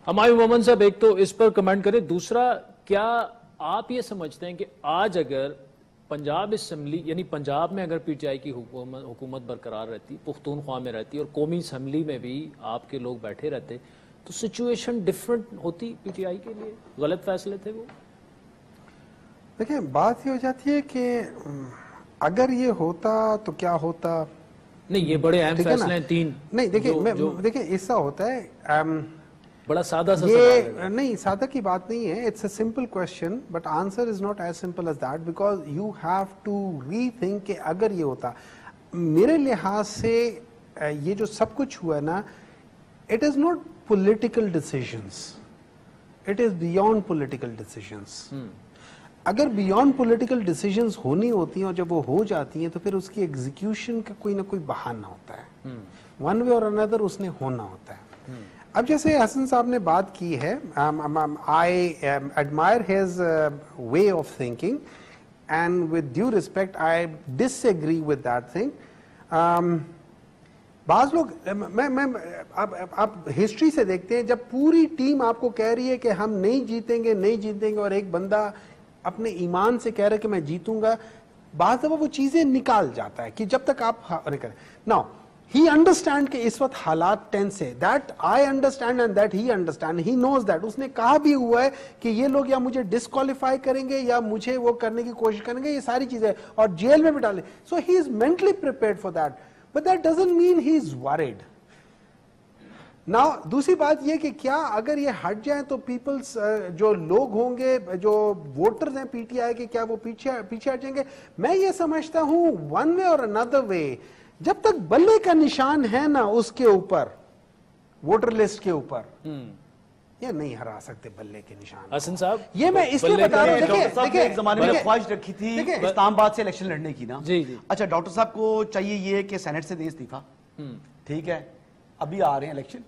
ہمایوں مومن صاحب ایک تو اس پر کمنٹ کریں، دوسرا کیا آپ یہ سمجھتے ہیں کہ آج اگر پنجاب اسمبلی یعنی پنجاب میں اگر پی ٹی آئی کی حکومت برقرار رہتی، پختونخوا میں رہتی اور قومی اسمبلی میں بھی آپ کے لوگ بیٹھے رہتے تو سچویشن ڈیفرنٹ ہوتی پی ٹی آئی کے لیے؟ غلط فیصلے تھے وہ؟ دیکھیں بات یہ ہو جاتی ہے کہ اگر یہ ہوتا تو کیا ہوتا. نہیں یہ بڑے اہم فیصلے ہیں تین. نہیں دیکھیں ایسا ہوتا ہے، بڑا سادہ سا سوال ہے. نہیں سادہ کی بات نہیں ہے. It's a simple question but answer is not as simple as that because you have to rethink کہ اگر یہ ہوتا. میرے لحاظ سے یہ جو سب کچھ ہوا ہے نا، it is not political decisions, it is beyond political decisions. اگر بیونڈ پولیٹیکل ڈیسیژنس ہونی ہوتی ہیں اور جب وہ ہو جاتی ہیں تو پھر اس کی ایگزیکیوشن کا کوئی نہ کوئی بہانہ ہوتا ہے، ون وے اور اندر اس نے ہونا ہوتا ہے. اب جیسے حسن صاحب نے بات کی ہے، I admire his way of thinking and with due respect I disagree with that thing. بعض لوگ آپ ہسٹری سے دیکھتے ہیں جب پوری ٹیم آپ کو کہہ رہی ہے کہ ہم نہیں جیتیں گے اور ایک بندہ اپنے ایمان سے کہہ رہا ہے کہ میں جیتوں گا، بعض دفعہ وہ چیزیں نکال جاتا ہے کہ جب تک آپ نہیں کریں. ناؤ he understand کہ اس وقت حالات ٹینس ہے. that I understand and that he understand. he knows that. اس نے کہا بھی ہوا ہے کہ یہ لوگ یا مجھے ڈسکوالیفائی کریں گے یا مجھے وہ کرنے کی کوشش کریں گے، یہ ساری چیزیں اور جیل میں بھی ڈالیں. so he is mentally prepared for that but that doesn't mean he is worried. Now دوسری بات یہ کہ کیا اگر یہ ہٹ جائیں تو پیپلز جو لوگ ہوں گے جو ووٹرز ہیں پی ٹی آئی کے، کیا وہ پیچھے ہٹ جائیں گے؟ میں یہ سمجھتا ہوں ون وے اور another way جب تک بلے کا نشان ہے نا اس کے اوپر، ووٹر لسٹ کے اوپر، یہ نہیں ہرا سکتے بلے کے نشان. حسن صاحب یہ میں اس لیے بتا رہا ہوں. ڈاکٹر صاحب نے ایک زمانے میں خواہش رکھی تھی اسلام آباد سے الیکشن لڑنے کی نا. جی اچھا ڈاکٹر صاحب کو چاہیے یہ کہ سینٹ سے دیں استعفیٰ، ٹھیک ہے ابھی آ رہے ہیں الیکشن